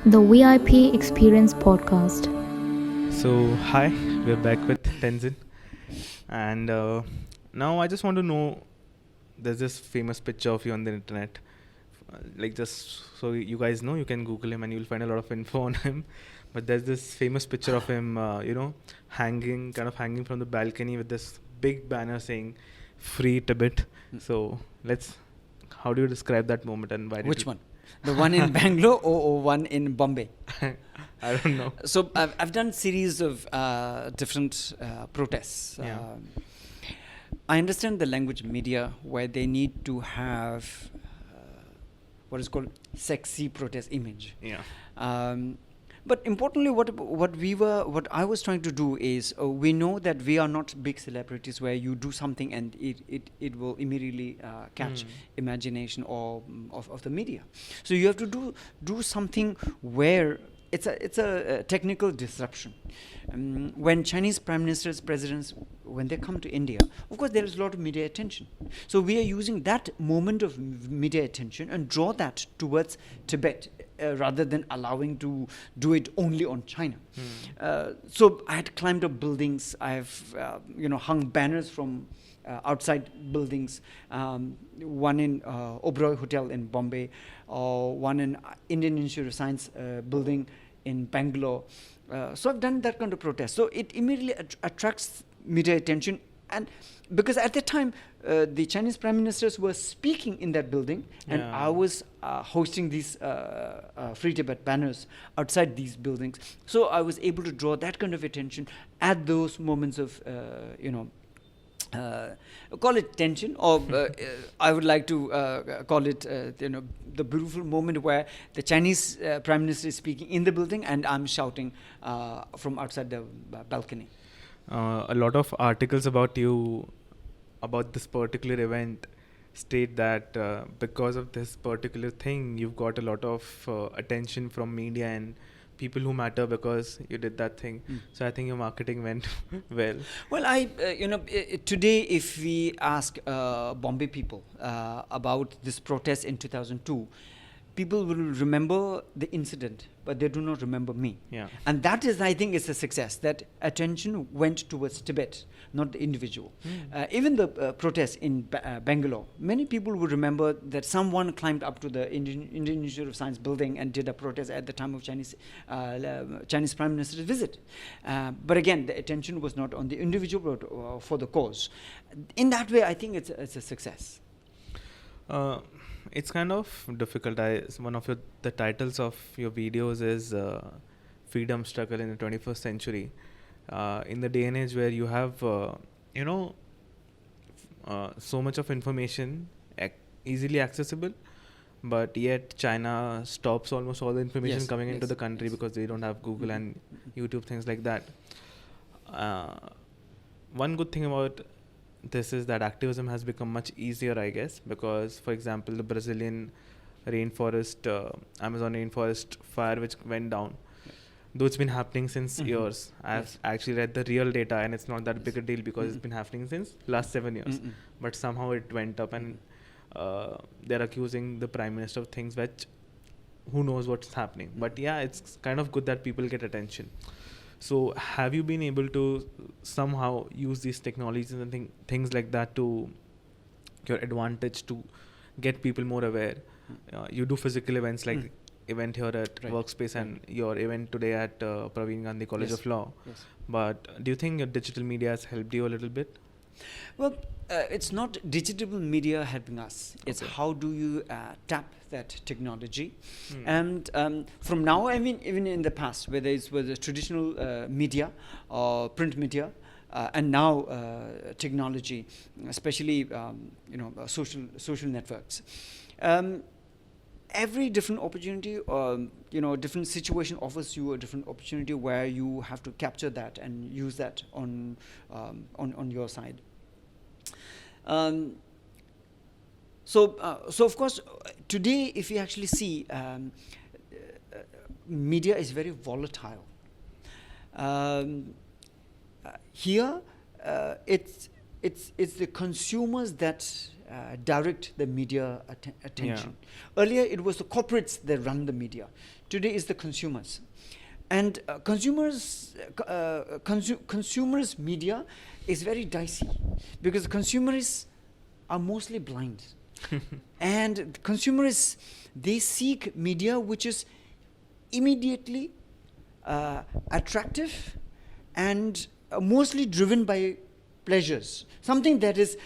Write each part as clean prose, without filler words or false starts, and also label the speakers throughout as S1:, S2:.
S1: The VIP Experience Podcast.
S2: So, hi, we're back with Tenzin. And now I just want to know, there's this famous picture of you on the internet. Like, just so you guys know, you can Google him and you'll find a lot of info on him. But there's this famous picture of him, hanging from the balcony with this big banner saying, Free Tibet. So, how do you describe that moment and why?
S3: Which one? The one in Bangalore or one in Bombay?
S2: I don't know.
S3: So I've done series of different protests.
S2: Yeah.
S3: I understand the language media where they need to have what is called sexy protest image.
S2: Yeah.
S3: But importantly, what I was trying to do is we know that we are not big celebrities where you do something and it will immediately catch imagination or of the media. So you have to do something where it's a technical disruption. When Chinese prime ministers, presidents, when they come to India, of course there is a lot of media attention. So we are using that moment of media attention and draw that towards Tibet. Rather than allowing to do it only on China. So I had climbed up buildings. I've hung banners from outside buildings. One in Oberoi Hotel in Bombay, or one in Indian Institute of Science building in Bangalore. So I've done that kind of protest. So it immediately attracts media attention. And because at the time, the Chinese prime ministers were speaking in that building, and I was hosting these Free Tibet banners outside these buildings. So I was able to draw that kind of attention at those moments of, call it tension, or I would like to call it, the beautiful moment where the Chinese prime minister is speaking in the building, and I'm shouting from outside the balcony.
S2: A lot of articles about you, about this particular event, state that because of this particular thing, you've got a lot of attention from media and people who matter because you did that thing. So I think your marketing went well.
S3: Well, today if we ask Bombay people about this protest in 2002, people will remember the incident, but they do not remember me.
S2: Yeah.
S3: And that is, I think, is a success. That attention went towards Tibet, not the individual. Even the protest in Bangalore, many people will remember that someone climbed up to the Indian Institute of Science building and did a protest at the time of Chinese Prime Minister's visit. But again, the attention was not on the individual, but for the cause. In that way, I think it's a success.
S2: It's kind of difficult. One of the titles of your videos is Freedom Struggle in the 21st Century. In the day and age where you have, so much of information easily accessible, but yet China stops almost all the information coming into the country because they don't have Google and YouTube, things like that. One good thing about this is that activism has become much easier, I guess, because, for example, the Brazilian rainforest, Amazon rainforest fire which went down, though it's been happening since years. I've actually read the real data and it's not that big a deal because it's been happening since last 7 years. But somehow it went up and they're accusing the Prime Minister of things which who knows what's happening. But yeah, it's kind of good that people get attention. So have you been able to somehow use these technologies and things like that to your advantage to get people more aware? You do physical events like event here at Workspace and your event today at Praveen Gandhi College of Law.
S3: Yes.
S2: But do you think your digital media has helped you a little bit?
S3: Well, it's not digital media helping us. It's how do you tap that technology. And from now, I mean, even in the past, whether it was traditional media or print media, and now technology, especially social networks. Every different opportunity or different situation offers you a different opportunity where you have to capture that and use that on your side. So of course today, if you actually see, media is very volatile. Here, it's the consumers that direct the media attention. Earlier, it was the corporates that run the media. Today, is the consumers. And consumers media is very dicey because consumers are mostly blind. And consumers, they seek media which is immediately attractive and mostly driven by pleasures. Something that is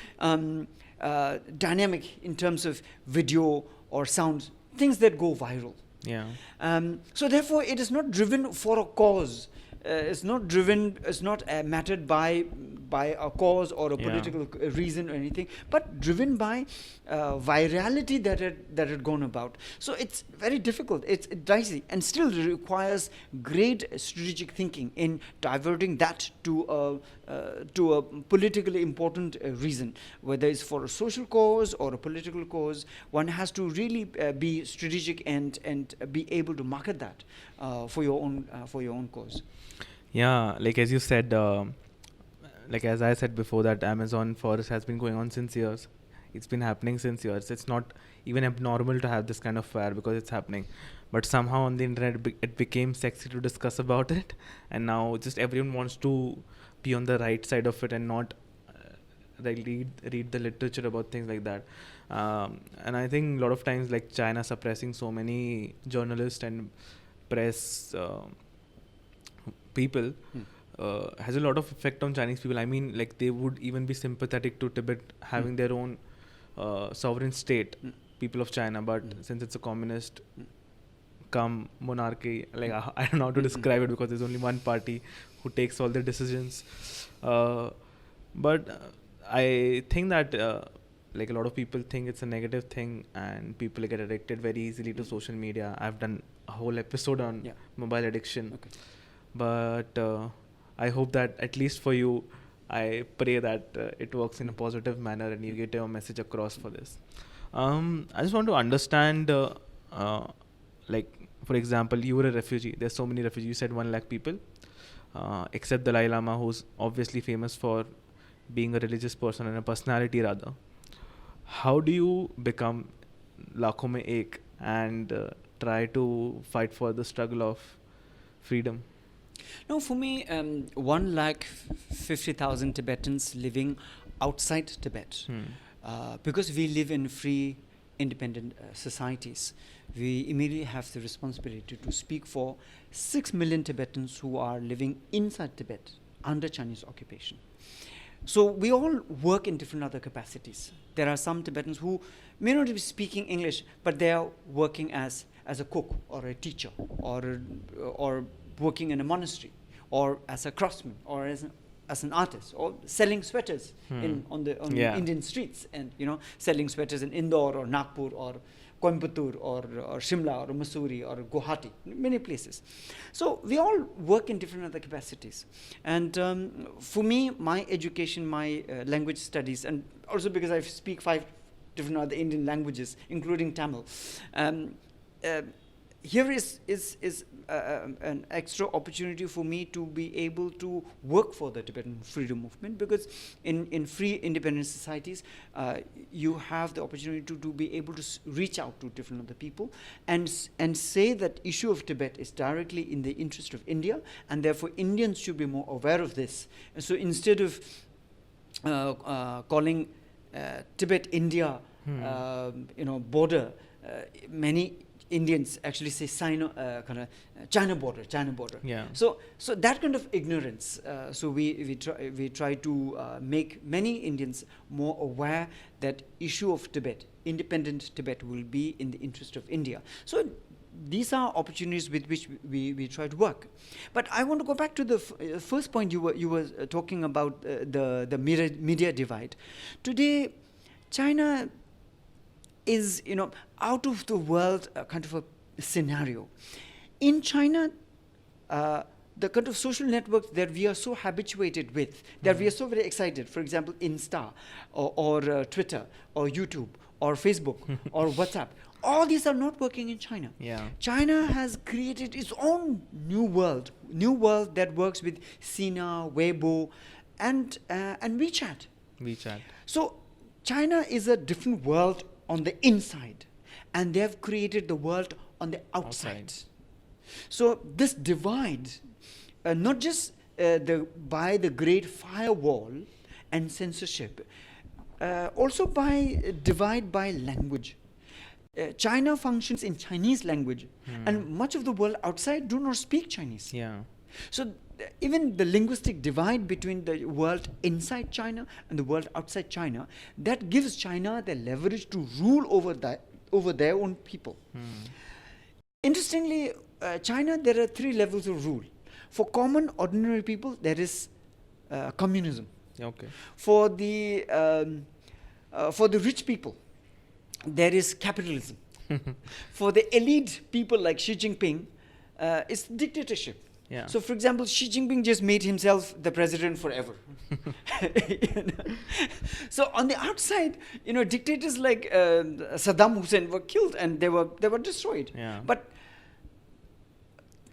S3: dynamic in terms of video or sound, things that go viral.
S2: Yeah.
S3: So therefore, it is not driven for a cause. It's not mattered by a cause or a political reason or anything, but driven by virality that had gone about. So it's very difficult. It's dicey and still requires great strategic thinking in diverting that to a politically important reason, whether it's for a social cause or a political cause. One has to really be strategic and be able to market that for your own cause.
S2: Yeah, like as you said, like as I said before, that Amazon forest has been going on since years. It's been happening since years. It's not even abnormal to have this kind of fire because it's happening. But somehow on the internet, it became sexy to discuss about it. And now just everyone wants to be on the right side of it and not read the literature about things like that. And I think a lot of times, like China suppressing so many journalists and press people has a lot of effect on Chinese people. I mean, like they would even be sympathetic to Tibet having their own sovereign state, people of China, but since it's a communist monarchy, like I don't know how to describe it because there's only one party who takes all the decisions. But I think that like a lot of people think it's a negative thing and people get addicted very easily to social media. I've done a whole episode on mobile addiction. Okay. But I hope that at least for you, I pray that it works in a positive manner and you get your message across for this. I just want to understand, like, for example, you were a refugee. There's so many refugees. You said 1 lakh people, except Dalai Lama, who's obviously famous for being a religious person and a personality rather. How do you become lakhon mein ek and try to fight for the struggle of freedom?
S3: No, for me, 1,50,000 Tibetans living outside Tibet, because we live in free, independent societies, we immediately have the responsibility to speak for 6 million Tibetans who are living inside Tibet under Chinese occupation. So we all work in different other capacities. There are some Tibetans who may not be speaking English, but they are working as a cook or a teacher or working in a monastery or as a craftsman or as an artist or selling sweaters on the Indian streets and selling sweaters in Indore or Nagpur or Coimbatore or Shimla or Mussoorie or Guwahati, many places. So we all work in different other capacities. And for me, my education, my language studies, and also because I speak 5 different other Indian languages, including Tamil, here is an extra opportunity for me to be able to work for the Tibetan freedom movement, because in free independent societies you have the opportunity to be able to reach out to different other people and say that issue of Tibet is directly in the interest of India, and therefore Indians should be more aware of this. And so instead of calling Tibet India border, many Indians actually say China border. Yeah. So that kind of ignorance. So we try to make many Indians more aware that issue of Tibet, independent Tibet, will be in the interest of India. So these are opportunities with which we try to work. But I want to go back to the first point you were talking about, the media divide. Today, China is out of the world kind of a scenario. In China, the kind of social networks that we are so habituated with, that we are so very excited, for example, Insta or Twitter or YouTube or Facebook or WhatsApp, all these are not working in China. Yeah. China has created its own new world that works with Sina, Weibo, and WeChat.
S2: WeChat.
S3: So China is a different world on the inside, and they have created the world on the outside. So this divide, not just by the great firewall and censorship, also by divide by language. China functions in Chinese language, and much of the world outside do not speak Chinese.
S2: Yeah.
S3: So even the linguistic divide between the world inside China and the world outside China, that gives China the leverage to rule over their own people. Interestingly, China, there are 3 levels of rule. For common, ordinary people, there is communism.
S2: Okay.
S3: For the rich people, there is capitalism. For the elite people like Xi Jinping, it's dictatorship.
S2: Yeah.
S3: So, for example, Xi Jinping just made himself the president forever. So, on the outside, dictators like Saddam Hussein were killed and they were destroyed.
S2: Yeah.
S3: But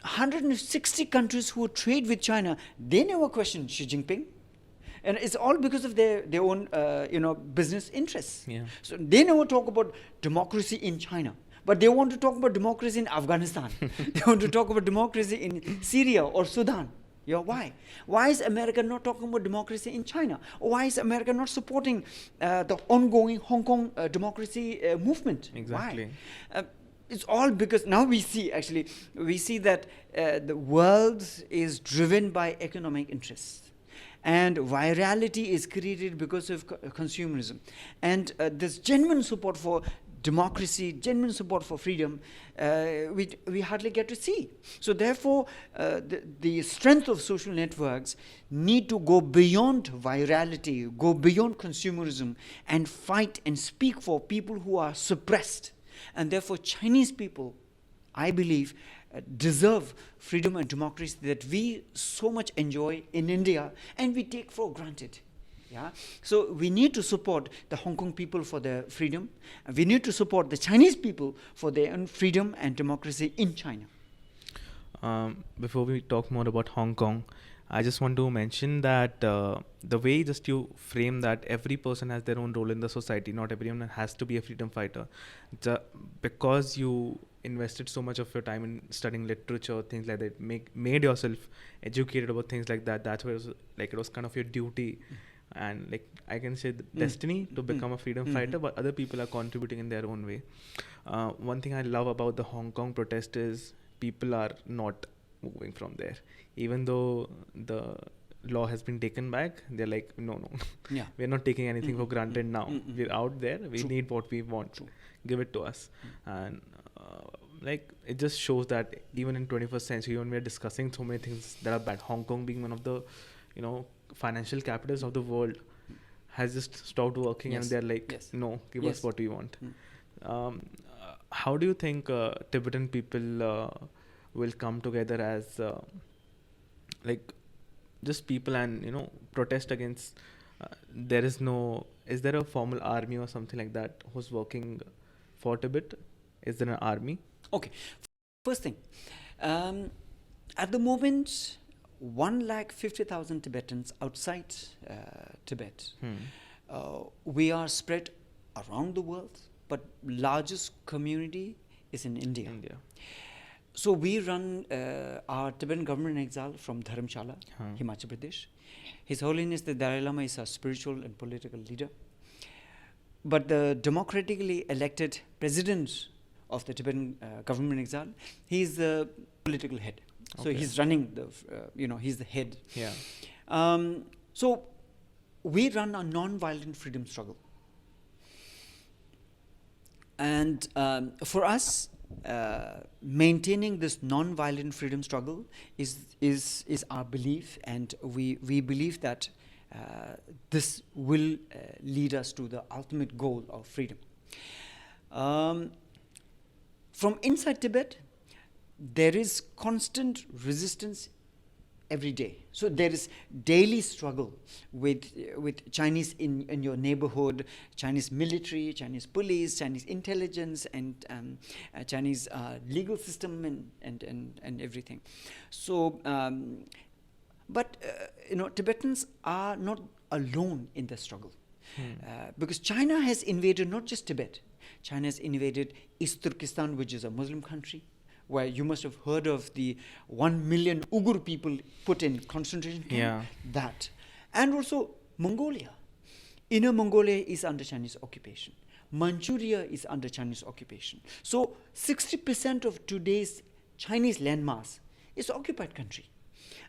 S3: 160 countries who trade with China, they never questioned Xi Jinping. And it's all because of their own, business interests.
S2: Yeah.
S3: So they never talk about democracy in China, but they want to talk about democracy in Afghanistan. They want to talk about democracy in Syria or Sudan. Why? Why is America not talking about democracy in China? Or why is America not supporting the ongoing Hong Kong democracy movement?
S2: Exactly.
S3: Why? It's all because now we see that the world is driven by economic interests. And virality is created because of consumerism. And this genuine support for democracy, genuine support for freedom, we hardly get to see. So therefore, the strength of social networks need to go beyond virality, go beyond consumerism, and fight and speak for people who are suppressed. And therefore, Chinese people, I believe, deserve freedom and democracy that we so much enjoy in India and we take for granted. So we need to support the Hong Kong people for their freedom, and we need to support the Chinese people for their own freedom and democracy in China.
S2: Before we talk more about Hong Kong, I just want to mention that the way just you frame that every person has their own role in the society, not everyone has to be a freedom fighter. Because you invested so much of your time in studying literature, things like that, made yourself educated about things like that. That's where it was kind of your duty. And I can say the destiny to become a freedom fighter, but other people are contributing in their own way. One thing I love about the Hong Kong protest is people are not moving from there. Even though the law has been taken back, they're like, no, we're not taking anything for granted now. We're out there, we need what we want. Give it to us. And it just shows that even in 21st century, when we're discussing so many things that are bad, Hong Kong being one of the financial capitals of the world has just stopped working. And they're like, no, give us what we want. How do you think Tibetan people will come together as just people and protest against is there a formal army or something like that who's working for Tibet? Is there an army?
S3: Okay, first thing, at the moment 150,000 Tibetans outside Tibet. We are spread around the world, but largest community is in India. So we run our Tibetan government in exile from Dharamshala, Himachal Pradesh. His Holiness the Dalai Lama is our spiritual and political leader. But the democratically elected president of the Tibetan government in exile, he is the political head. So he's running he's the head. So we run a non-violent freedom struggle. And for us, maintaining this non-violent freedom struggle is our belief, and we believe that this will lead us to the ultimate goal of freedom. From inside Tibet, there is constant resistance every day. So there is daily struggle with Chinese in your neighborhood, Chinese military, Chinese police, Chinese intelligence, and Chinese legal system and everything. So, but Tibetans are not alone in the struggle. Because China has invaded not just Tibet. China has invaded East Turkestan, which is a Muslim country, where you must have heard of the 1 million Uyghur people put in concentration camp.
S2: Yeah.
S3: That. And also Mongolia. Inner Mongolia is under Chinese occupation. Manchuria is under Chinese occupation. So 60% of today's Chinese landmass is occupied country.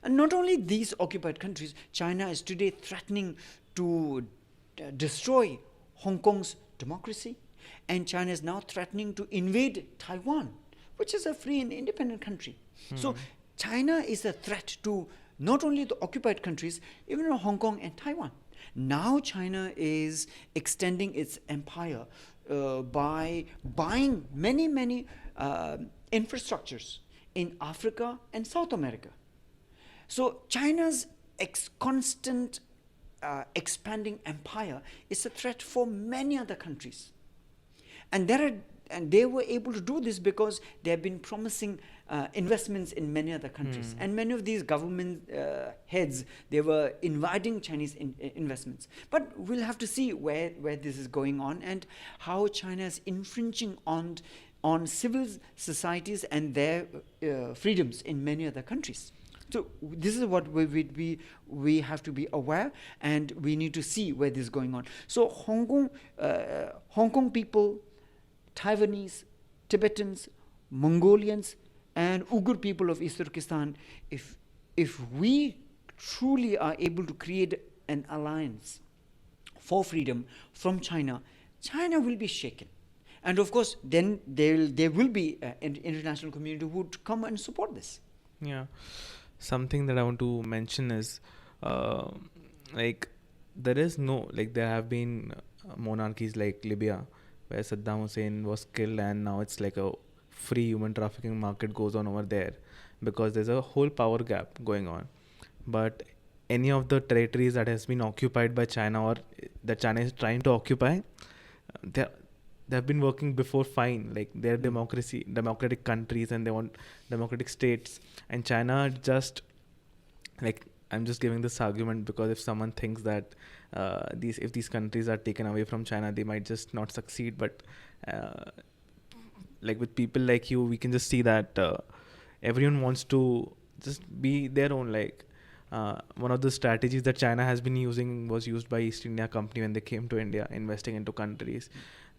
S3: And not only these occupied countries, China is today threatening to destroy Hong Kong's democracy, and China is now threatening to invade Taiwan, which is a free and independent country. So China is a threat to not only the occupied countries, even Hong Kong and Taiwan. Now China is extending its empire by buying many infrastructures in Africa and South America. So China's constant expanding empire is a threat for many other countries. And they were able to do this because they have been promising investments in many other countries. And many of these government heads, they were inviting Chinese investments. But we'll have to see where this is going on and how China is infringing on civil societies and their freedoms in many other countries. So this is what we have to be aware, and we need to see where this is going on. So Hong Kong people, Taiwanese, Tibetans, Mongolians, and Uyghur people of East Turkestan, if we truly are able to create an alliance for freedom from China, China will be shaken. And of course, then there will be an international community who would come and support this.
S2: Yeah. Something that I want to mention is, like, there have been monarchies like Libya, where Saddam Hussein was killed, and now it's like a free human trafficking market goes on over there because there's a whole power gap going on. But any of the territories that has been occupied by China or that China is trying to occupy, they've been working before fine. Like, they're democratic countries, and they want democratic states. And China just, like, I'm just giving this argument because if someone thinks that if these countries are taken away from China, they might just not succeed. But like with people like you, we can just see that everyone wants to just be their own. Like, one of the strategies that China has been using was used by East India Company when they came to India, investing into countries.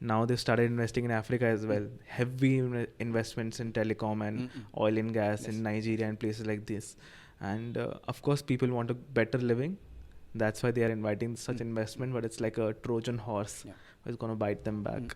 S2: Now they've started investing in Africa as well. Heavy investments in telecom and oil and gas in Nigeria and places like this. And of course, people want a better living. That's why they are inviting such investment, but it's like a Trojan horse. It's going to bite them back.